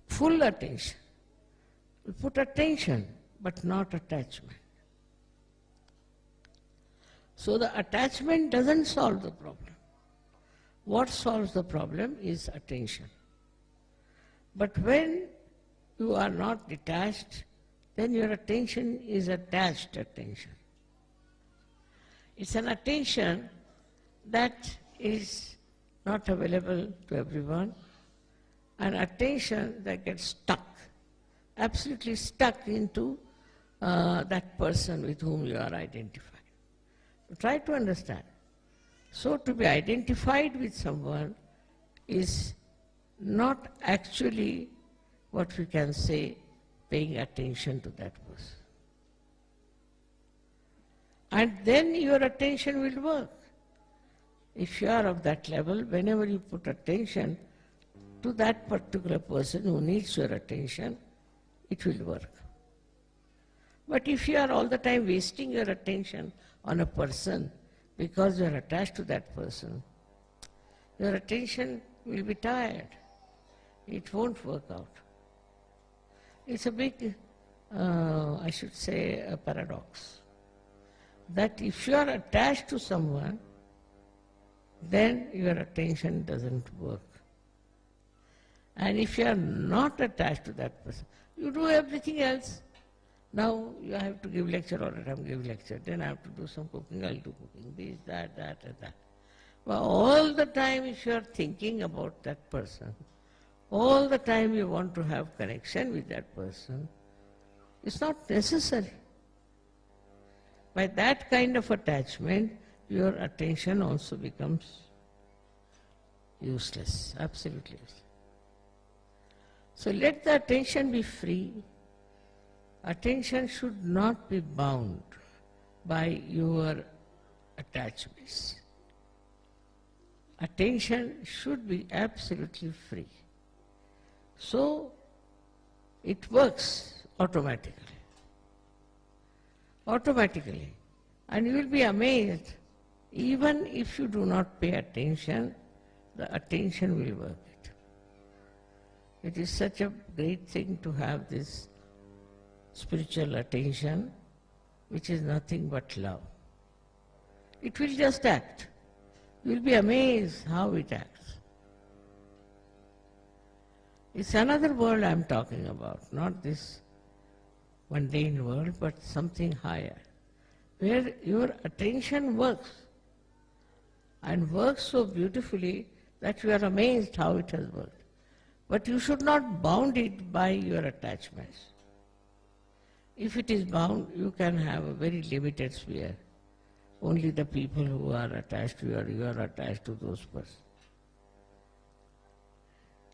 Full attention. We put attention, but not attachment. So the attachment doesn't solve the problem. What solves the problem is attention. But when you are not detached, then your attention is attached attention. It's an attention that is not available to everyone, an attention that gets stuck, absolutely stuck into that person with whom you are identified. Try to understand. So to be identified with someone is not actually what we can say paying attention to that person. And then your attention will work. If you are of that level, whenever you put attention to that particular person who needs your attention, it will work. But if you are all the time wasting your attention on a person because you are attached to that person, your attention will be tired. It won't work out. It's a big, I should say, a paradox. That if you are attached to someone, then your attention doesn't work. And if you are not attached to that person, you do everything else. Now you have to give lecture all the time, give lecture. Then I have to do some cooking, I'll do cooking, this, that, and that. But all the time if you are thinking about that person, all the time you want to have connection with that person, it's not necessary. By that kind of attachment, your attention also becomes useless, absolutely useless. So let the attention be free. Attention should not be bound by your attachments. Attention should be absolutely free. So it works automatically. Automatically. And you will be amazed, even if you do not pay attention, the attention will work it. It is such a great thing to have this spiritual attention, which is nothing but love. It will just act. You will be amazed how it acts. It's another world I'm talking about, not this mundane world, but something higher, where your attention works, and works so beautifully that you are amazed how it has worked. But you should not bound it by your attachments. If it is bound, you can have a very limited sphere. Only the people who are attached to you, or you are attached to those persons.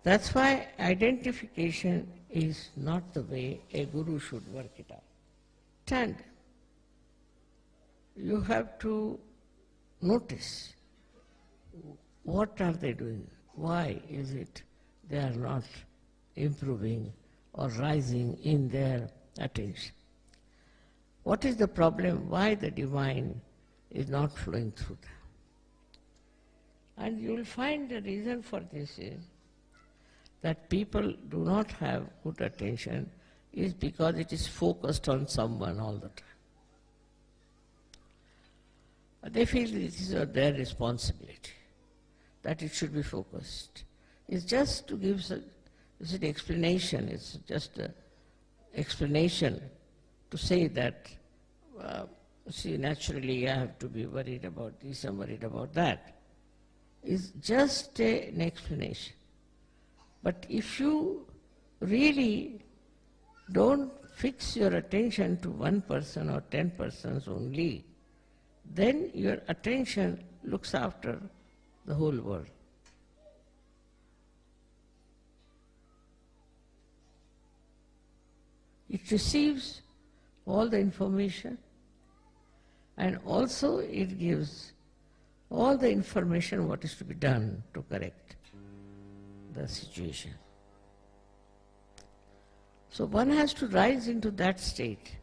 That's why identification is not the way a guru should work it out. And you have to notice what are they doing, why is it they are not improving or rising in their attention. What is the problem? Why the divine is not flowing through them? And you will find the reason for this is that people do not have good attention is because it is focused on someone all the time. They feel this is their responsibility, that it should be focused. It's just to give it's an explanation, it's just an explanation to say that, see, naturally I have to be worried about this, I'm worried about that. It's just an explanation. But if you really don't fix your attention to one person or 10 persons only, then your attention looks after the whole world. It receives all the information, and also it gives all the information what is to be done to correct the situation. So one has to rise into that state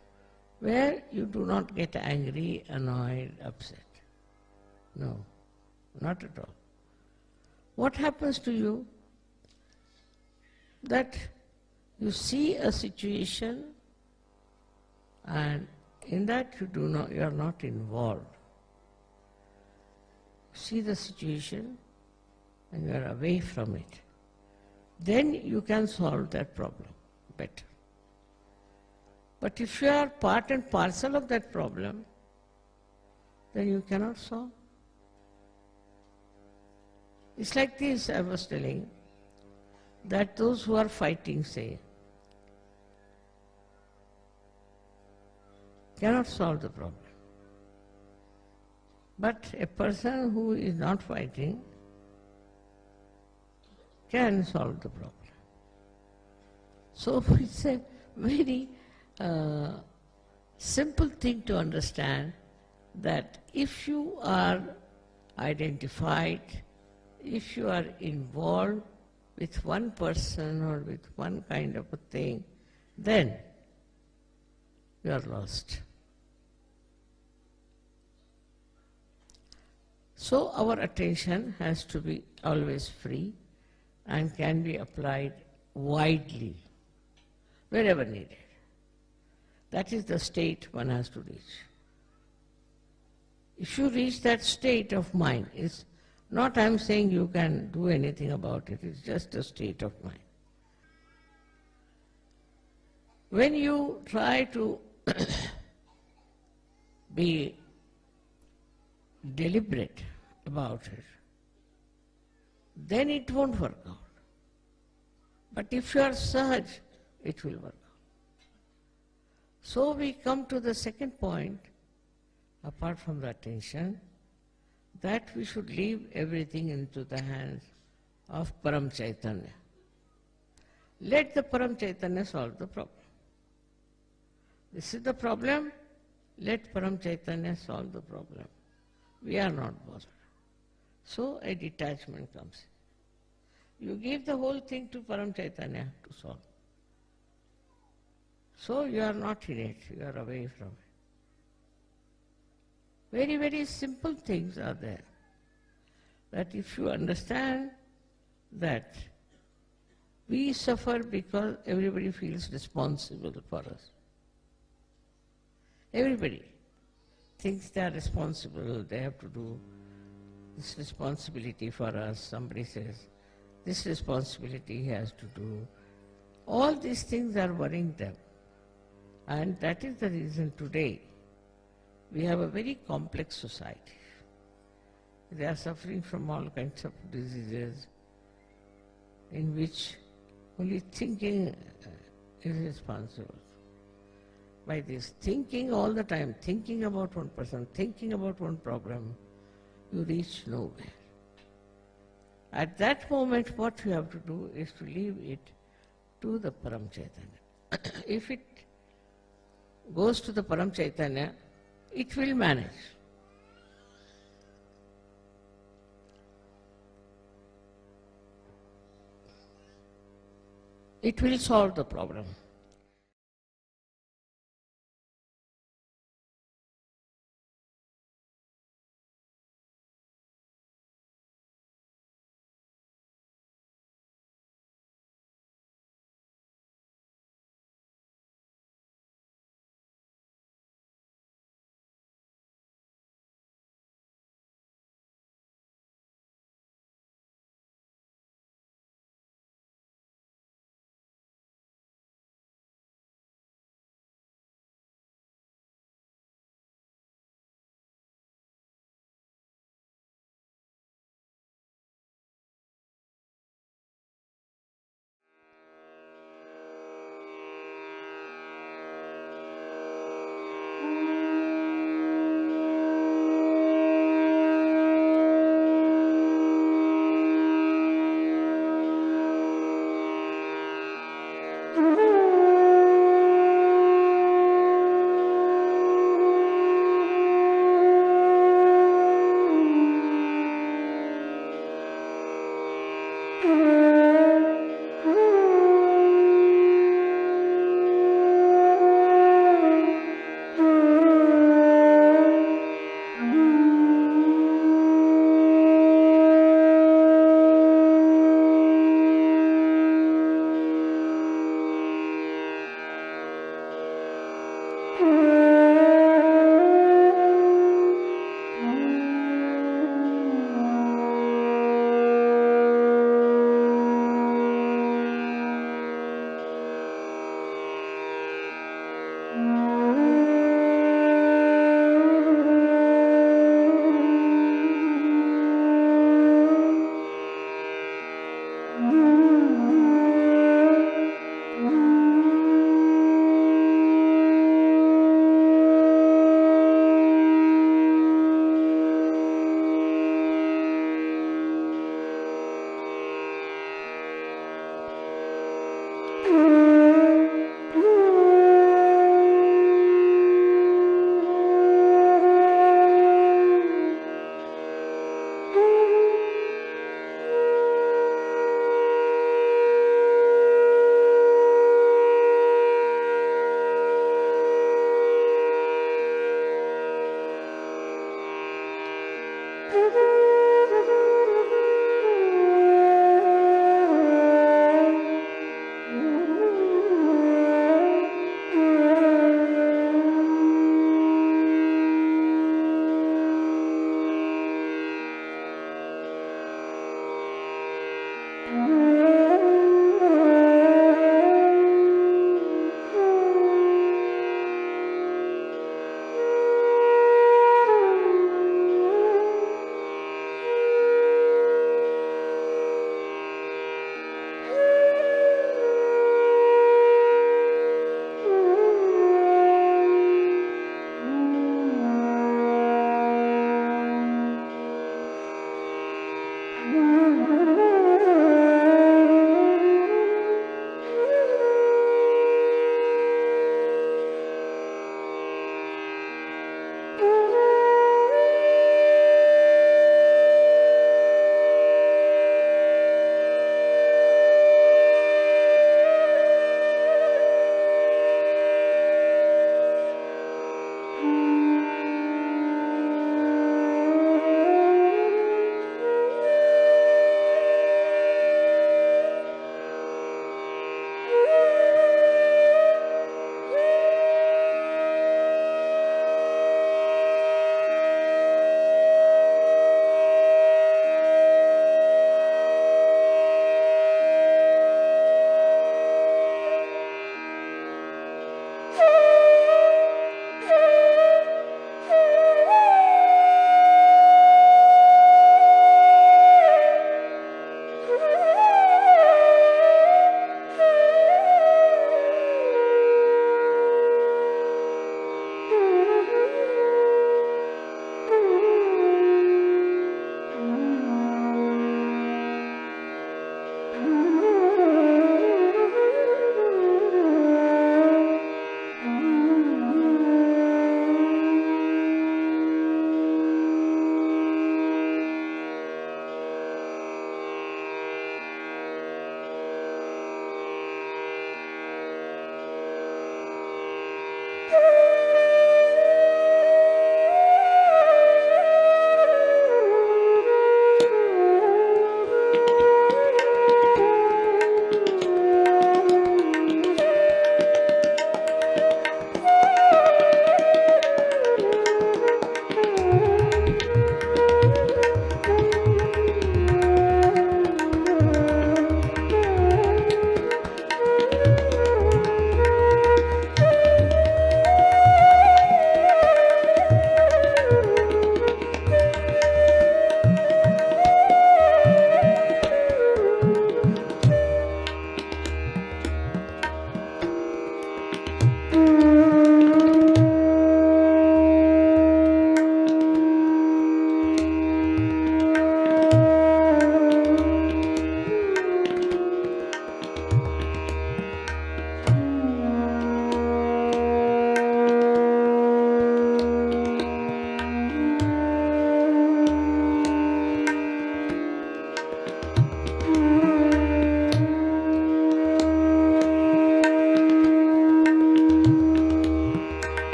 where you do not get angry, annoyed, upset. No, not at all. What happens to you? That you see a situation and in that you are not involved. See the situation and you are away from it. Then you can solve that problem better. But if you are part and parcel of that problem, then you cannot solve. It's like this, I was telling, that those who are fighting, say, cannot solve the problem. But a person who is not fighting can solve the problem. So it's a very simple thing to understand that if you are identified, if you are involved with one person or with one kind of a thing, then you are lost. So our attention has to be always free and can be applied widely, wherever needed. That is the state one has to reach. If you reach that state of mind, it's not I'm saying you can do anything about it, it's just a state of mind. When you try to be deliberate about it, then it won't work out. But if you are Sahaj, it will work out. So we come to the second point, apart from the attention, that we should leave everything into the hands of Param Chaitanya. Let the Param Chaitanya solve the problem. This is the problem, let Param Chaitanya solve the problem. We are not bothered. So a detachment comes. You give the whole thing to Param Chaitanya to solve. So you are not in it, you are away from it. Very, very simple things are there. That if you understand that we suffer because everybody feels responsible for us. Everybody thinks they are responsible, they have to do this responsibility for us. Somebody says, this responsibility he has to do. All these things are worrying them. And that is the reason today we have a very complex society. They are suffering from all kinds of diseases in which only thinking is responsible. By this thinking all the time, thinking about one person, thinking about one problem, you reach nowhere. At that moment, what you have to do is to leave it to the Param Chaitanya. If it goes to the Param Chaitanya, it will manage. It will solve the problem.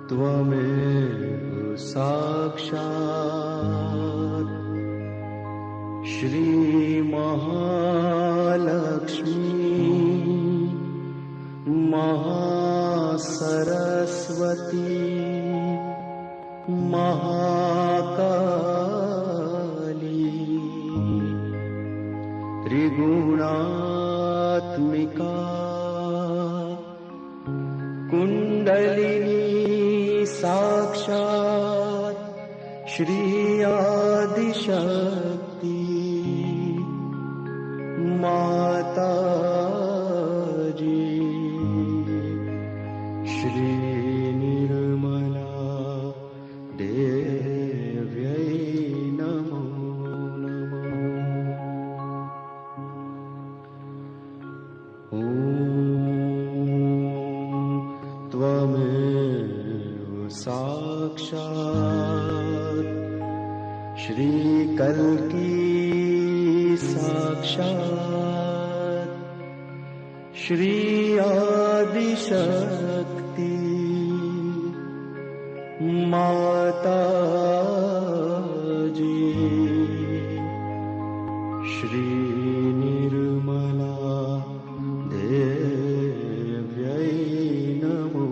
त्वमेव साक्षात् श्री महालक्ष्मी महासरस्वती महाकाली त्रिगुणात्मिका कुण्डलिनी साक्षात् श्री आदिशक्ति माताजी श्री निर्मला देव्यै नमो नमः। ॐ त्वमेव साक्षात् श्री कल्की साक्षात् श्री आदिशक्ति माताजी श्री निर्मला देव्यै नमो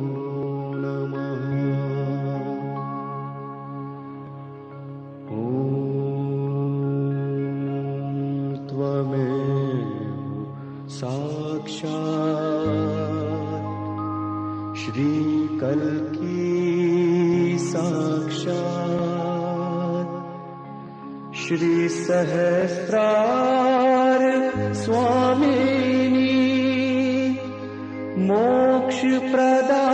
नमः। ॐ त्वमेव साक्षात् श्री कल्की साक्षात् श्री सहस्रार स्वामिनी मोक्ष प्रदा